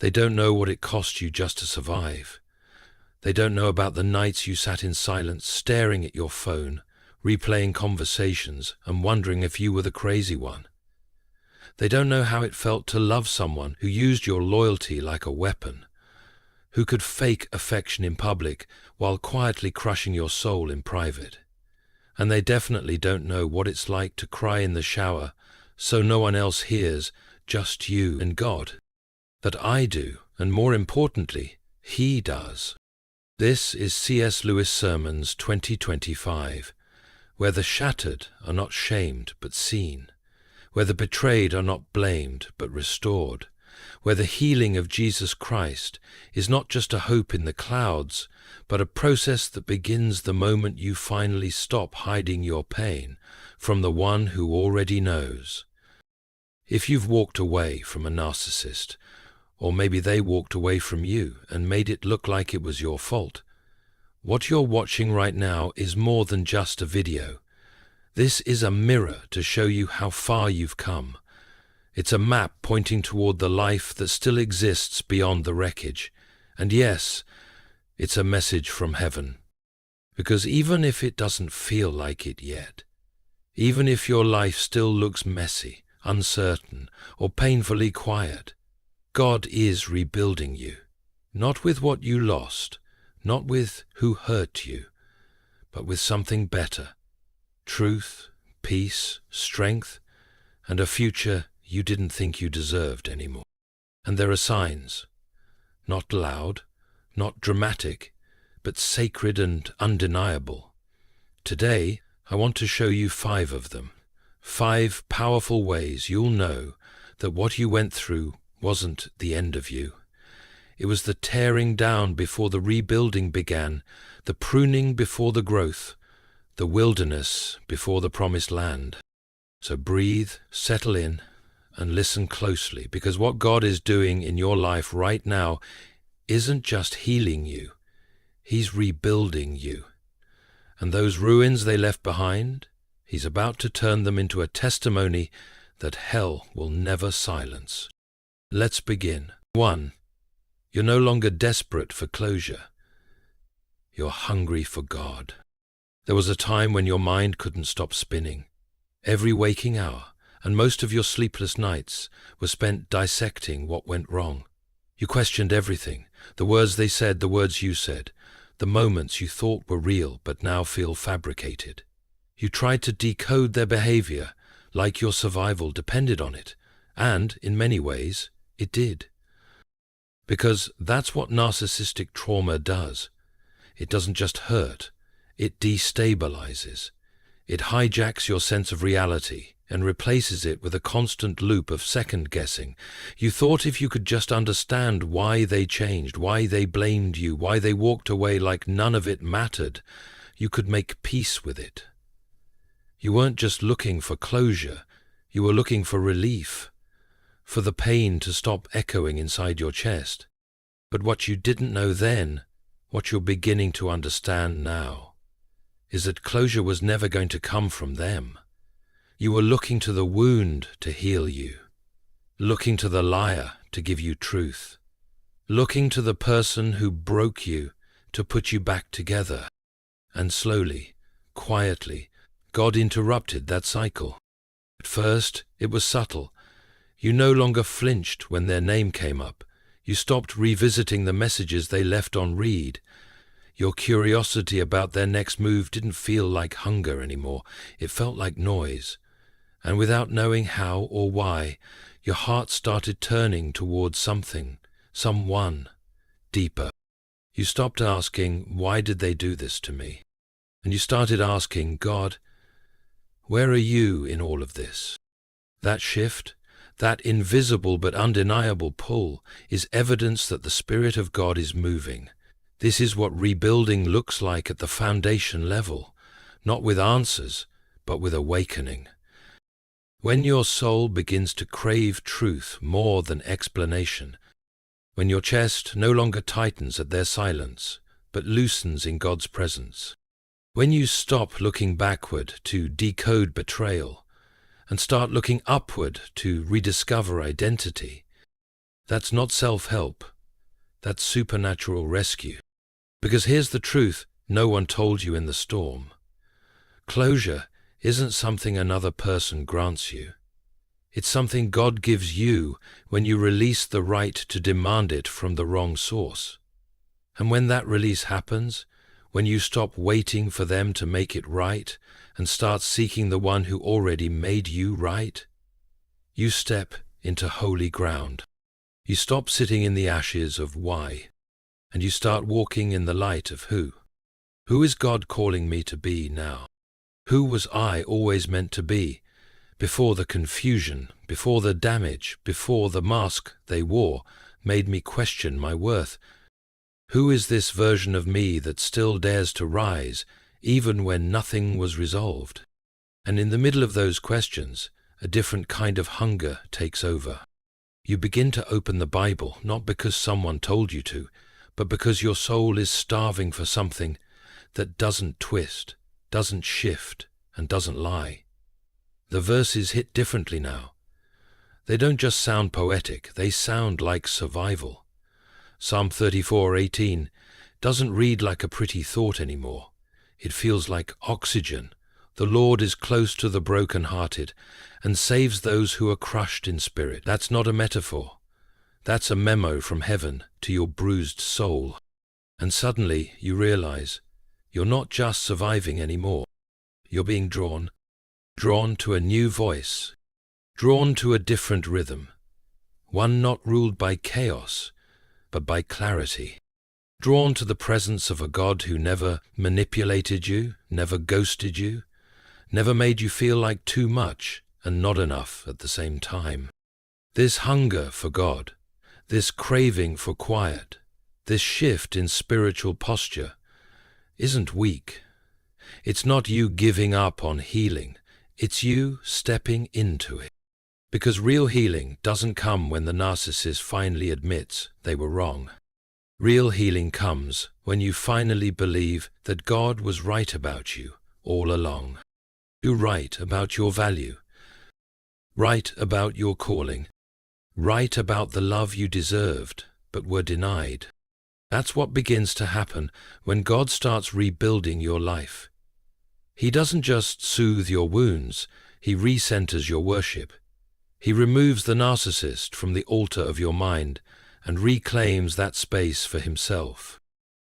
They don't know what it cost you just to survive. They don't know about the nights you sat in silence, staring at your phone, replaying conversations, and wondering if you were the crazy one. They don't know how it felt to love someone who used your loyalty like a weapon, who could fake affection in public while quietly crushing your soul in private. And they definitely don't know what it's like to cry in the shower so no one else hears, just you and God. That I do, and more importantly, He does. This is C.S. Lewis Sermons 2025, where the shattered are not shamed but seen, where the betrayed are not blamed but restored, where the healing of Jesus Christ is not just a hope in the clouds, but a process that begins the moment you finally stop hiding your pain from the one who already knows. If you've walked away from a narcissist, or maybe they walked away from you and made it look like it was your fault, what you're watching right now is more than just a video. This is a mirror to show you how far you've come. It's a map pointing toward the life that still exists beyond the wreckage. And yes, it's a message from heaven. Because even if it doesn't feel like it yet, even if your life still looks messy, uncertain, or painfully quiet, God is rebuilding you. Not with what you lost, not with who hurt you, but with something better. Truth, peace, strength, and a future you didn't think you deserved anymore. And there are signs, not loud, not dramatic, but sacred and undeniable. Today, I want to show you 5 of them, 5 powerful ways you'll know that what you went through wasn't the end of you. It was the tearing down before the rebuilding began, the pruning before the growth, the wilderness before the promised land. So breathe, settle in, and listen closely, because what God is doing in your life right now isn't just healing you, He's rebuilding you. And those ruins they left behind, He's about to turn them into a testimony that hell will never silence. Let's begin. 1. You're no longer desperate for closure. You're hungry for God. There was a time when your mind couldn't stop spinning. Every waking hour and most of your sleepless nights were spent dissecting what went wrong. You questioned everything, the words they said, the words you said, the moments you thought were real but now feel fabricated. You tried to decode their behavior like your survival depended on it, and, in many ways, it did. Because that's what narcissistic trauma does. It doesn't just hurt, it destabilizes. It hijacks your sense of reality and replaces it with a constant loop of second-guessing. You thought if you could just understand why they changed, why they blamed you, why they walked away like none of it mattered, you could make peace with it. You weren't just looking for closure, you were looking for relief, for the pain to stop echoing inside your chest. But what you didn't know then, what you're beginning to understand now, is that closure was never going to come from them. You were looking to the wound to heal you, looking to the liar to give you truth, looking to the person who broke you to put you back together. And slowly, quietly, God interrupted that cycle. At first, it was subtle. You no longer flinched when their name came up. You stopped revisiting the messages they left on read. Your curiosity about their next move didn't feel like hunger anymore. It felt like noise. And without knowing how or why, your heart started turning towards something, someone, deeper. You stopped asking, why did they do this to me? And you started asking, God, where are you in all of this? That shift, that invisible but undeniable pull, is evidence that the Spirit of God is moving. This is what rebuilding looks like at the foundation level, not with answers, but with awakening. When your soul begins to crave truth more than explanation, when your chest no longer tightens at their silence, but loosens in God's presence, when you stop looking backward to decode betrayal and start looking upward to rediscover identity, That's not self-help. That's supernatural rescue. Because here's the truth no one told you in the storm. Closure isn't something another person grants you. It's something God gives you when you release the right to demand it from the wrong source. And when that release happens, when you stop waiting for them to make it right and start seeking the one who already made you right, you step into holy ground. You stop sitting in the ashes of why, and you start walking in the light of who. Who is God calling me to be now? Who was I always meant to be? Before the confusion, before the damage, before the mask they wore made me question my worth. Who is this version of me that still dares to rise, even when nothing was resolved? And in the middle of those questions, a different kind of hunger takes over. You begin to open the Bible, not because someone told you to, but because your soul is starving for something that doesn't twist, doesn't shift, and doesn't lie. The verses hit differently now. They don't just sound poetic, they sound like survival. Psalm 34:18 doesn't read like a pretty thought anymore. It feels like oxygen. The Lord is close to the broken-hearted and saves those who are crushed in spirit. That's not a metaphor. That's a memo from heaven to your bruised soul. And suddenly you realize you're not just surviving anymore. You're being drawn to a new voice, drawn to a different rhythm, one not ruled by chaos, but by clarity, drawn to the presence of a God who never manipulated you, never ghosted you, never made you feel like too much and not enough at the same time. This hunger for God, this craving for quiet, this shift in spiritual posture isn't weak. It's not you giving up on healing. It's you stepping into it. Because real healing doesn't come when the narcissist finally admits they were wrong. Real healing comes when you finally believe that God was right about you all along. You're right about your value, right about your calling, right about the love you deserved but were denied. That's what begins to happen when God starts rebuilding your life. He doesn't just soothe your wounds, he recenters your worship. He removes the narcissist from the altar of your mind and reclaims that space for himself.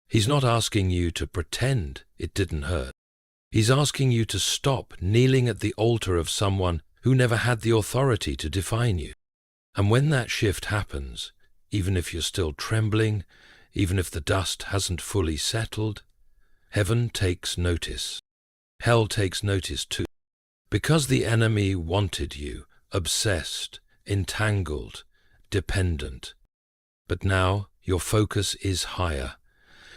He's not asking you to pretend it didn't hurt. He's asking you to stop kneeling at the altar of someone who never had the authority to define you. And when that shift happens, even if you're still trembling, even if the dust hasn't fully settled, heaven takes notice. Hell takes notice too. Because the enemy wanted you, obsessed, entangled, dependent. But now your focus is higher.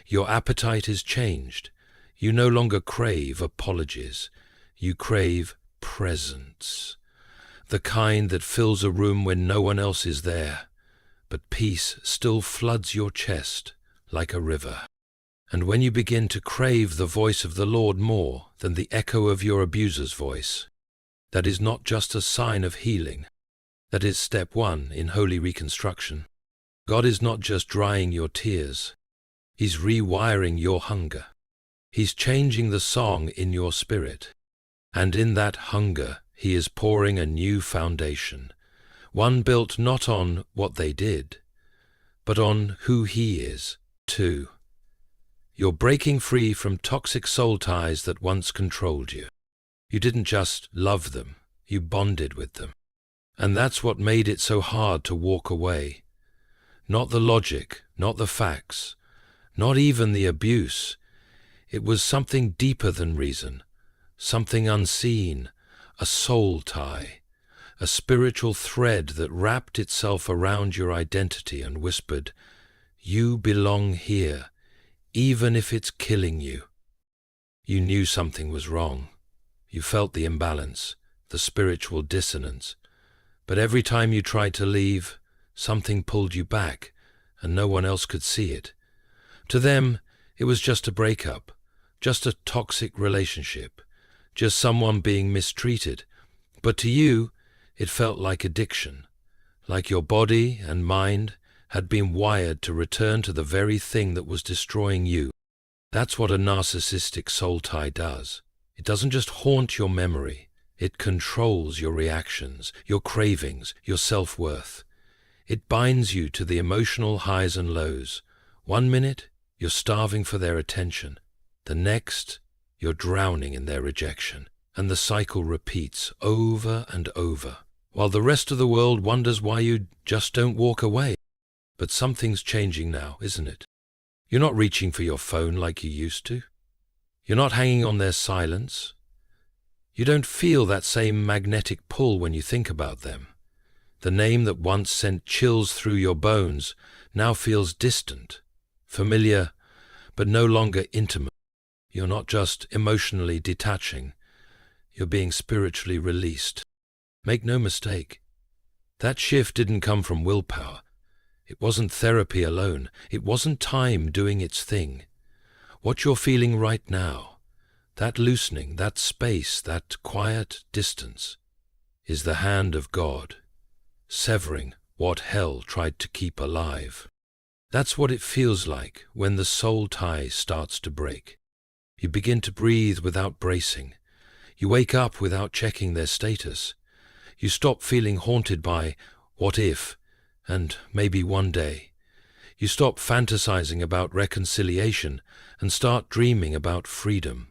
Your appetite is changed. You no longer crave apologies. You crave presence. The kind that fills a room when no one else is there. But peace still floods your chest like a river. And when you begin to crave the voice of the Lord more than the echo of your abuser's voice, that is not just a sign of healing. That is step one in holy reconstruction. God is not just drying your tears. He's rewiring your hunger. He's changing the song in your spirit. And in that hunger, he is pouring a new foundation, one built not on what they did, but on who he is, too. You're breaking free from toxic soul ties that once controlled you. You didn't just love them, you bonded with them. And that's what made it so hard to walk away. Not the logic, not the facts, not even the abuse. It was something deeper than reason, something unseen, a soul tie, a spiritual thread that wrapped itself around your identity and whispered, "You belong here, even if it's killing you." You knew something was wrong. You felt the imbalance, the spiritual dissonance. But every time you tried to leave, something pulled you back, and no one else could see it. To them, it was just a breakup, just a toxic relationship, just someone being mistreated. But to you, it felt like addiction, like your body and mind had been wired to return to the very thing that was destroying you. That's what a narcissistic soul tie does. It doesn't just haunt your memory, it controls your reactions, your cravings, your self-worth. It binds you to the emotional highs and lows. One minute, you're starving for their attention. The next, you're drowning in their rejection. And the cycle repeats over and over, while the rest of the world wonders why you just don't walk away. But something's changing now, isn't it? You're not reaching for your phone like you used to. You're not hanging on their silence. You don't feel that same magnetic pull when you think about them. The name that once sent chills through your bones now feels distant, familiar, but no longer intimate. You're not just emotionally detaching. You're being spiritually released. Make no mistake, that shift didn't come from willpower. It wasn't therapy alone. It wasn't time doing its thing. What you're feeling right now, that loosening, that space, that quiet distance, is the hand of God, severing what hell tried to keep alive. That's what it feels like when the soul tie starts to break. You begin to breathe without bracing. You wake up without checking their status. You stop feeling haunted by what if and maybe one day. You stop fantasizing about reconciliation and start dreaming about freedom.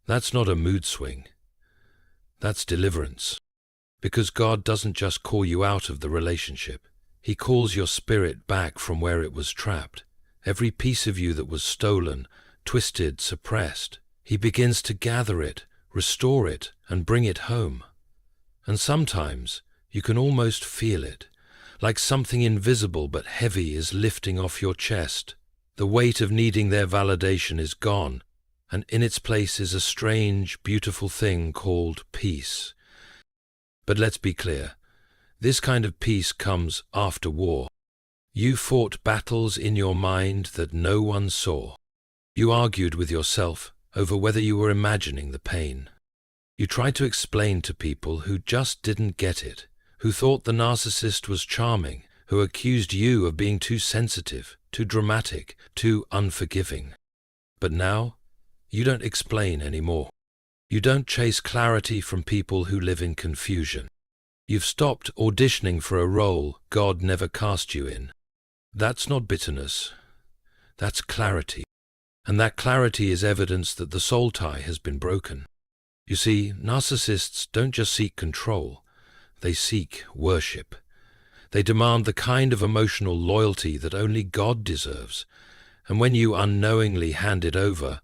That's not a mood swing. That's deliverance. Because God doesn't just call you out of the relationship. He calls your spirit back from where it was trapped. Every piece of you that was stolen, twisted, suppressed. He begins to gather it, restore it, and bring it home. And sometimes you can almost feel it, like something invisible but heavy is lifting off your chest. The weight of needing their validation is gone, and in its place is a strange, beautiful thing called peace. But let's be clear, this kind of peace comes after war. You fought battles in your mind that no one saw. You argued with yourself over whether you were imagining the pain. You tried to explain to people who just didn't get it, who thought the narcissist was charming, who accused you of being too sensitive, too dramatic, too unforgiving. But now, you don't explain anymore. You don't chase clarity from people who live in confusion. You've stopped auditioning for a role God never cast you in. That's not bitterness. That's clarity. And that clarity is evidence that the soul tie has been broken. You see, narcissists don't just seek control, they seek worship. They demand the kind of emotional loyalty that only God deserves, and when you unknowingly hand it over,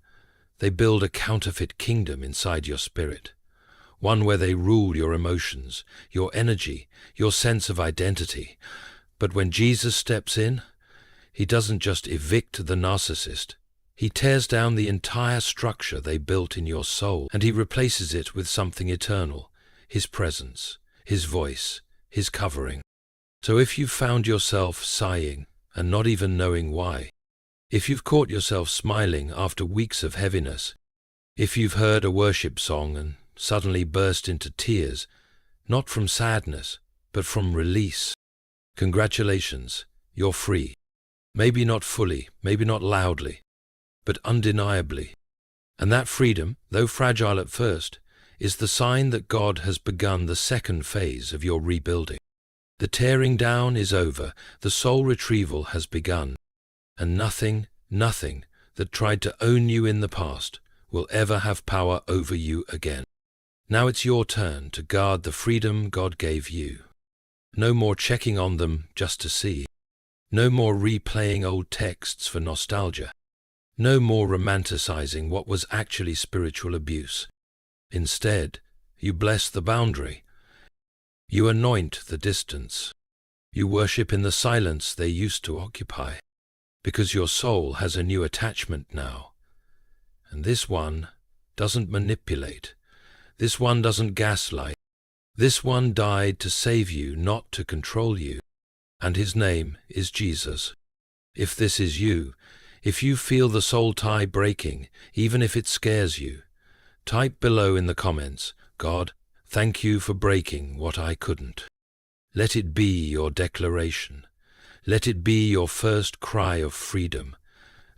they build a counterfeit kingdom inside your spirit, one where they rule your emotions, your energy, your sense of identity. But when Jesus steps in, he doesn't just evict the narcissist. He tears down the entire structure they built in your soul, and he replaces it with something eternal, his presence, his voice, his covering. So if you've found yourself sighing and not even knowing why, if you've caught yourself smiling after weeks of heaviness, if you've heard a worship song and suddenly burst into tears, not from sadness, but from release, congratulations, you're free. Maybe not fully, maybe not loudly, but undeniably. And that freedom, though fragile at first, is the sign that God has begun the second phase of your rebuilding. The tearing down is over, the soul retrieval has begun, and nothing that tried to own you in the past will ever have power over you again. Now it's your turn to guard the freedom God gave you. No more checking on them just to see. No more replaying old texts for nostalgia. No more romanticizing what was actually spiritual abuse. Instead, you bless the boundary. You anoint the distance. You worship in the silence they used to occupy. Because your soul has a new attachment now. And this one doesn't manipulate. This one doesn't gaslight. This one died to save you, not to control you. And his name is Jesus. If this is you, if you feel the soul tie breaking, even if it scares you, type below in the comments, God, thank you for breaking what I couldn't. Let it be your declaration. Let it be your first cry of freedom.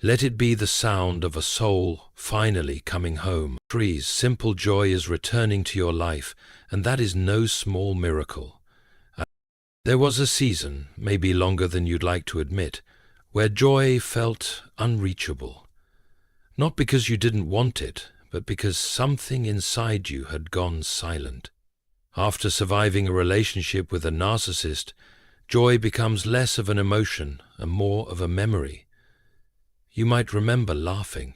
Let it be the sound of a soul finally coming home. Trees, simple joy is returning to your life, and that is no small miracle. There was a season, maybe longer than you'd like to admit, where joy felt unreachable. Not because you didn't want it, but because something inside you had gone silent. After surviving a relationship with a narcissist, joy becomes less of an emotion and more of a memory. You might remember laughing,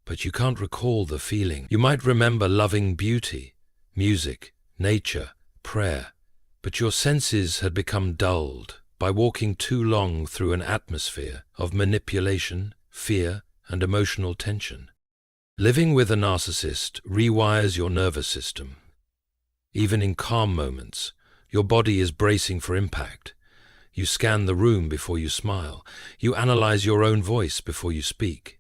but you can't recall the feeling. You might remember loving beauty, music, nature, prayer, but your senses had become dulled by walking too long through an atmosphere of manipulation, fear, and emotional tension. Living with a narcissist rewires your nervous system. Even in calm moments, your body is bracing for impact. You scan the room before you smile. You analyze your own voice before you speak.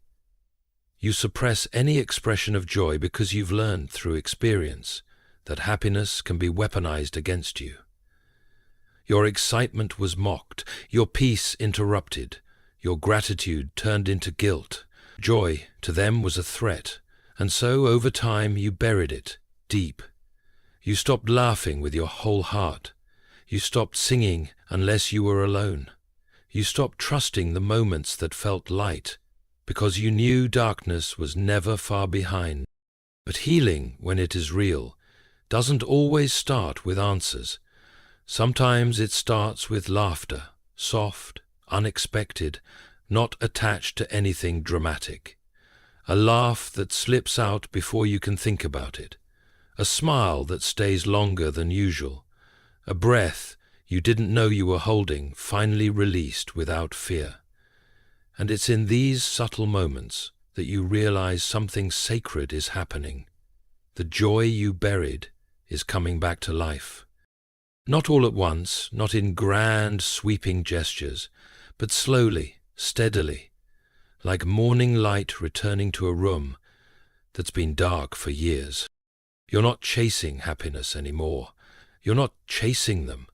You suppress any expression of joy because you've learned through experience that happiness can be weaponized against you. Your excitement was mocked, your peace interrupted, your gratitude turned into guilt. Joy to them was a threat, and so over time you buried it deep. You stopped laughing with your whole heart. You stopped singing unless you were alone. You stopped trusting the moments that felt light, because you knew darkness was never far behind. But healing, when it is real, doesn't always start with answers. Sometimes it starts with laughter, soft, unexpected, not attached to anything dramatic. A laugh that slips out before you can think about it. A smile that stays longer than usual. A breath you didn't know you were holding, finally released without fear. And it's in these subtle moments that you realize something sacred is happening. The joy you buried is coming back to life. Not all at once, not in grand, sweeping gestures, but slowly, steadily, like morning light returning to a room that's been dark for years. You're not chasing happiness anymore. You're not chasing them.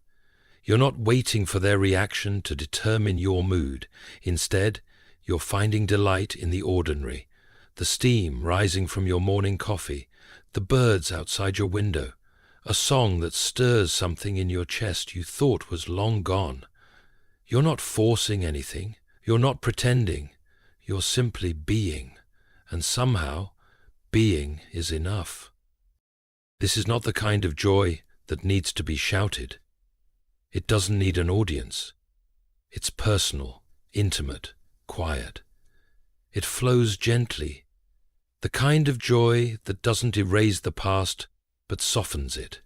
You're not waiting for their reaction to determine your mood. Instead, you're finding delight in the ordinary, the steam rising from your morning coffee, the birds outside your window, a song that stirs something in your chest you thought was long gone. You're not forcing anything. You're not pretending. You're simply being, and somehow, being is enough. This is not the kind of joy that needs to be shouted. It doesn't need an audience. It's personal, intimate, quiet. It flows gently. The kind of joy that doesn't erase the past, but softens it.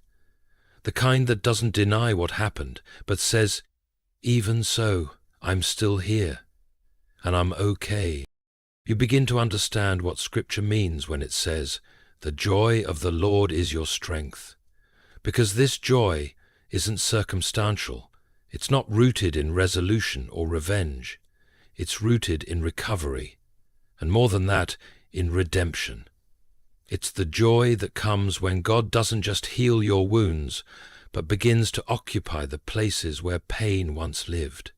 The kind that doesn't deny what happened, but says, even so, I'm still here, and I'm okay. You begin to understand what Scripture means when it says, the joy of the Lord is your strength. Because this joy isn't circumstantial. It's not rooted in resolution or revenge. It's rooted in recovery, and more than that, in redemption. It's the joy that comes when God doesn't just heal your wounds, but begins to occupy the places where pain once lived.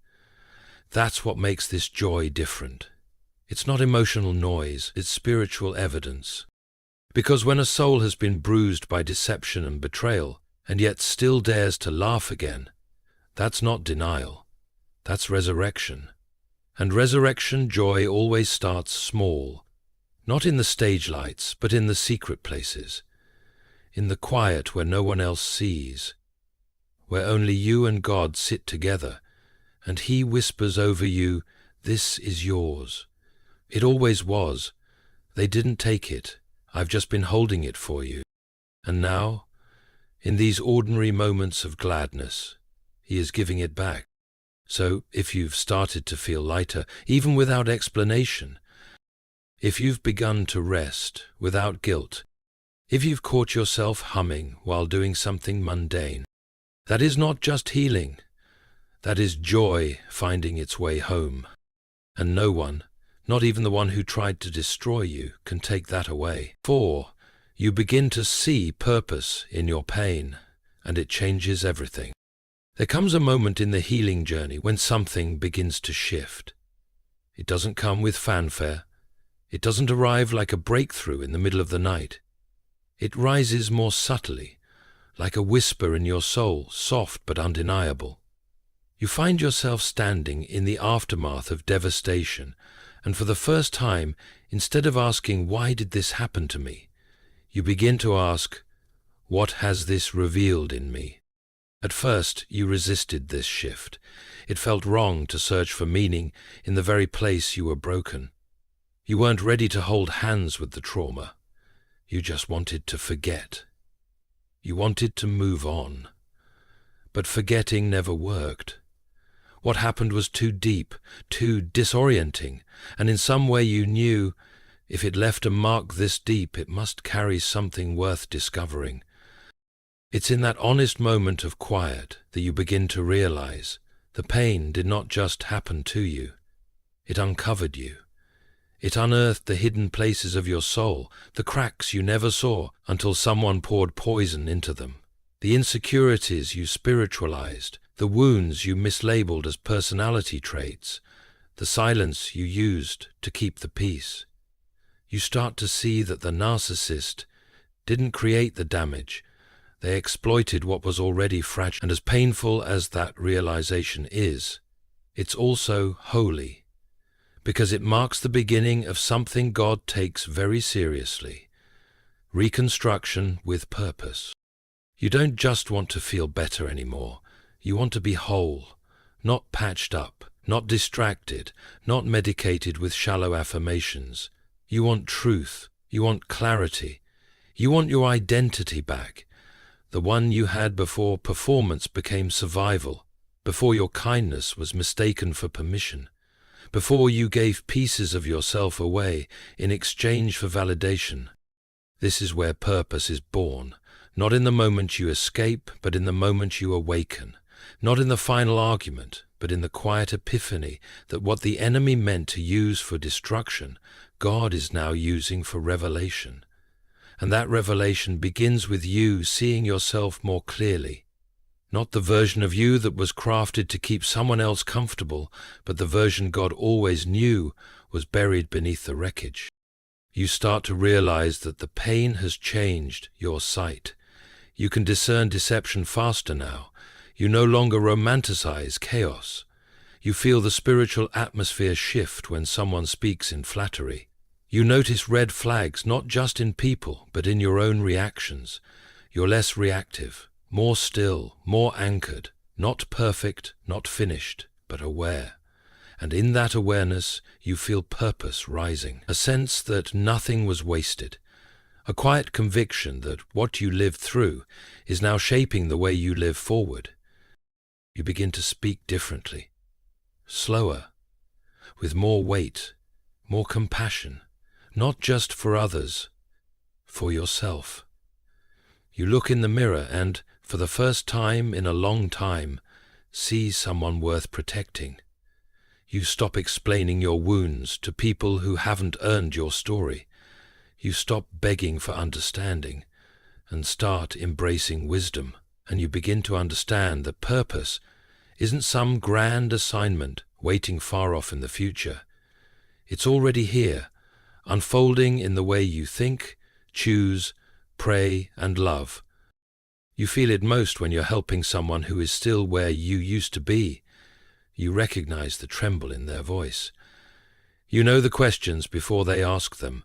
That's what makes this joy different. It's not emotional noise, it's spiritual evidence. Because when a soul has been bruised by deception and betrayal, and yet still dares to laugh again, that's not denial, that's resurrection. And resurrection joy always starts small, not in the stage lights, but in the secret places, in the quiet where no one else sees, where only you and God sit together, and He whispers over you, this is yours. It always was. They didn't take it. I've just been holding it for you. And now, in these ordinary moments of gladness, He is giving it back. So, if you've started to feel lighter, even without explanation, if you've begun to rest without guilt, if you've caught yourself humming while doing something mundane, that is not just healing, that is joy finding its way home. And no one, not even the one who tried to destroy you, can take that away. For you begin to see purpose in your pain, and it changes everything. There comes a moment in the healing journey when something begins to shift. It doesn't come with fanfare. It doesn't arrive like a breakthrough in the middle of the night. It rises more subtly, like a whisper in your soul, soft but undeniable. You find yourself standing in the aftermath of devastation, and for the first time, instead of asking, "Why did this happen to me?" you begin to ask, "What has this revealed in me?" At first, you resisted this shift. It felt wrong to search for meaning in the very place you were broken. You weren't ready to hold hands with the trauma. You just wanted to forget. You wanted to move on. But forgetting never worked. What happened was too deep, too disorienting, and in some way you knew, if it left a mark this deep, it must carry something worth discovering. It's in that honest moment of quiet that you begin to realize the pain did not just happen to you. It uncovered you. It unearthed the hidden places of your soul, the cracks you never saw until someone poured poison into them, the insecurities you spiritualized, the wounds you mislabeled as personality traits, the silence you used to keep the peace. You start to see that the narcissist didn't create the damage. They exploited what was already fragile, and as painful as that realization is, it's also holy, because it marks the beginning of something God takes very seriously: reconstruction with purpose. You don't just want to feel better anymore. You want to be whole, not patched up, not distracted, not medicated with shallow affirmations. You want truth. You want clarity. You want your identity back. The one you had before performance became survival, before your kindness was mistaken for permission, before you gave pieces of yourself away in exchange for validation. This is where purpose is born, not in the moment you escape, but in the moment you awaken, not in the final argument, but in the quiet epiphany that what the enemy meant to use for destruction, God is now using for revelation. And that revelation begins with you seeing yourself more clearly. Not the version of you that was crafted to keep someone else comfortable, but the version God always knew was buried beneath the wreckage. You start to realize that the pain has changed your sight. You can discern deception faster now. You no longer romanticize chaos. You feel the spiritual atmosphere shift when someone speaks in flattery. You notice red flags not just in people, but in your own reactions. You're less reactive, more still, more anchored, not perfect, not finished, but aware. And in that awareness, you feel purpose rising, a sense that nothing was wasted, a quiet conviction that what you lived through is now shaping the way you live forward. You begin to speak differently, slower, with more weight, more compassion. Not just for others, for yourself. You look in the mirror and, for the first time in a long time, see someone worth protecting. You stop explaining your wounds to people who haven't earned your story. You stop begging for understanding and start embracing wisdom. And you begin to understand that purpose isn't some grand assignment waiting far off in the future. It's already here, unfolding in the way you think, choose, pray, and love. You feel it most when you're helping someone who is still where you used to be. You recognize the tremble in their voice. You know the questions before they ask them,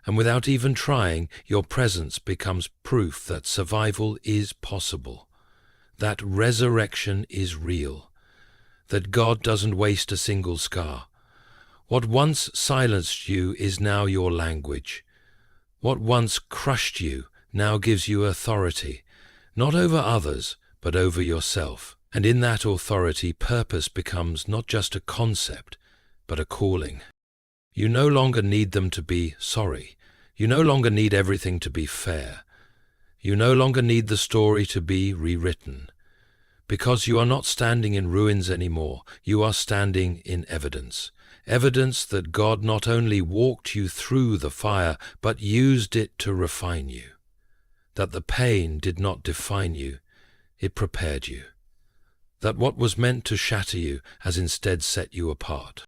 and without even trying, your presence becomes proof that survival is possible, that resurrection is real, that God doesn't waste a single scar. What once silenced you is now your language. What once crushed you now gives you authority, not over others, but over yourself. And in that authority, purpose becomes not just a concept, but a calling. You no longer need them to be sorry. You no longer need everything to be fair. You no longer need the story to be rewritten. Because you are not standing in ruins anymore, you are standing in evidence. Evidence that God not only walked you through the fire, but used it to refine you. That the pain did not define you, it prepared you. that what was meant to shatter you has instead set you apart.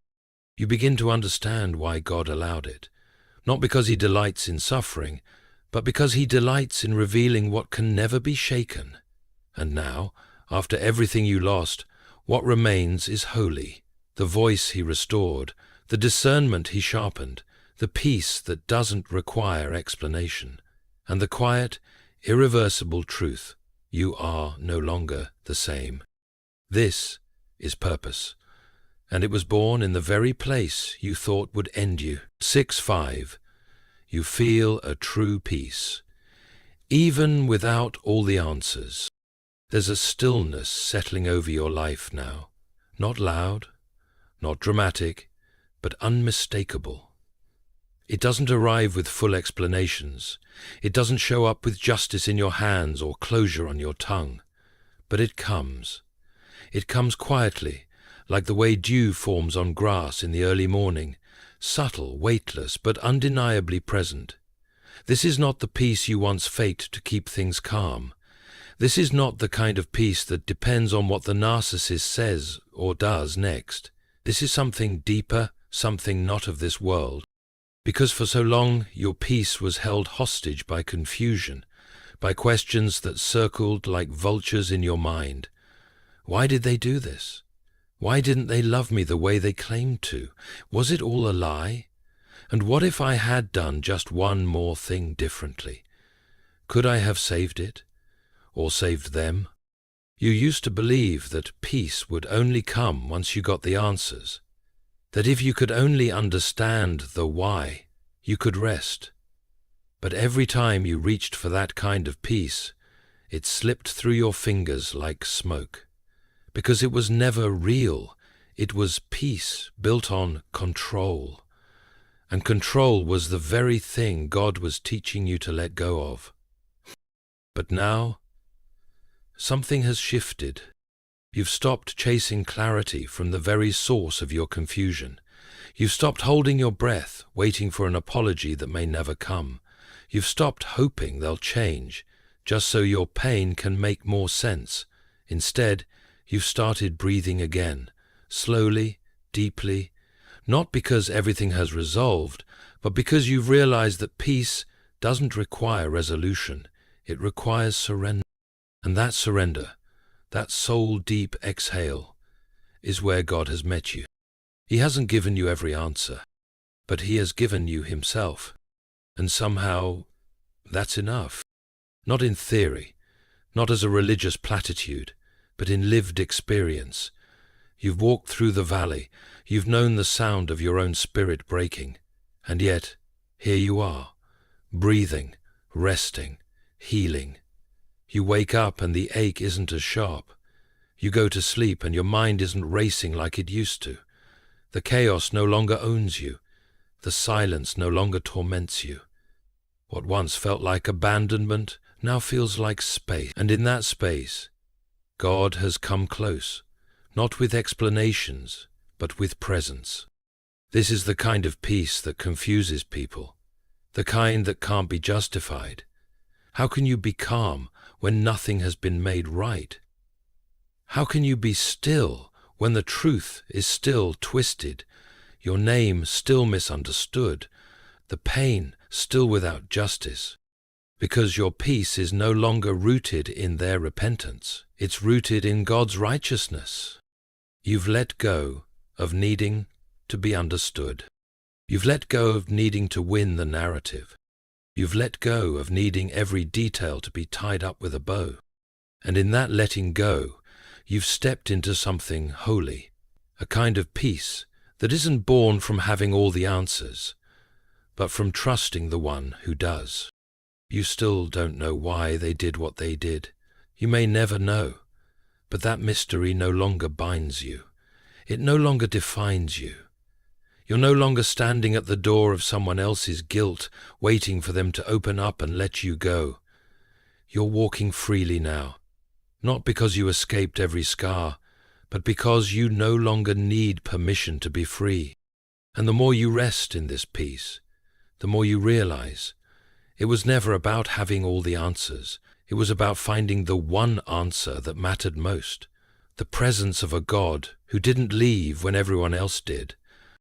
You begin to understand why God allowed it, not because he delights in suffering, but because he delights in revealing what can never be shaken. And now, after everything you lost, what remains is holy, the voice he restored, the discernment he sharpened, the peace that doesn't require explanation, and the quiet, irreversible truth: you are no longer the same. This is purpose, and it was born in the very place you thought would end you. 6:5. You feel a true peace, even without all the answers. There's a stillness settling over your life now, not loud, not dramatic, but unmistakable. It doesn't arrive with full explanations. It doesn't show up with justice in your hands or closure on your tongue. But it comes. It comes quietly, like the way dew forms on grass in the early morning, subtle, weightless, but undeniably present. This is not the peace you once faked to keep things calm. This is not the kind of peace that depends on what the narcissist says or does next. This is something deeper, something not of this world. Because for so long your peace was held hostage by confusion, by questions that circled like vultures in your mind. Why did they do this? Why didn't they love me the way they claimed to? Was it all a lie? And what if I had done just one more thing differently? Could I have saved it? Or saved them? You used to believe that peace would only come once you got the answers, that if you could only understand the why, you could rest. But every time you reached for that kind of peace, it slipped through your fingers like smoke. Because it was never real. It was peace built on control. And control was the very thing God was teaching you to let go of. But now, something has shifted. You've stopped chasing clarity from the very source of your confusion. You've stopped holding your breath, waiting for an apology that may never come. You've stopped hoping they'll change, just so your pain can make more sense. Instead, you've started breathing again, slowly, deeply, not because everything has resolved, but because you've realized that peace doesn't require resolution. It requires surrender. And that surrender, that soul-deep exhale, is where God has met you. He hasn't given you every answer, but he has given you himself. And somehow, that's enough. Not in theory, not as a religious platitude, but in lived experience. You've walked through the valley, you've known the sound of your own spirit breaking, and yet, here you are, breathing, resting, healing. You wake up and the ache isn't as sharp. You go to sleep and your mind isn't racing like it used to. The chaos no longer owns you. The silence no longer torments you. What once felt like abandonment now feels like space. And in that space, God has come close, not with explanations, but with presence. This is the kind of peace that confuses people, the kind that can't be justified. How can you be calm when nothing has been made right? How can you be still when the truth is still twisted, your name still misunderstood, the pain still without justice? Because your peace is no longer rooted in their repentance. It's rooted in God's righteousness. You've let go of needing to be understood. You've let go of needing to win the narrative. You've let go of needing every detail to be tied up with a bow. And in that letting go, you've stepped into something holy, a kind of peace that isn't born from having all the answers, but from trusting the one who does. You still don't know why they did what they did. You may never know, but that mystery no longer binds you. It no longer defines you. You're no longer standing at the door of someone else's guilt, waiting for them to open up and let you go. You're walking freely now, not because you escaped every scar, but because you no longer need permission to be free. And the more you rest in this peace, the more you realize it was never about having all the answers. It was about finding the one answer that mattered most, the presence of a God who didn't leave when everyone else did,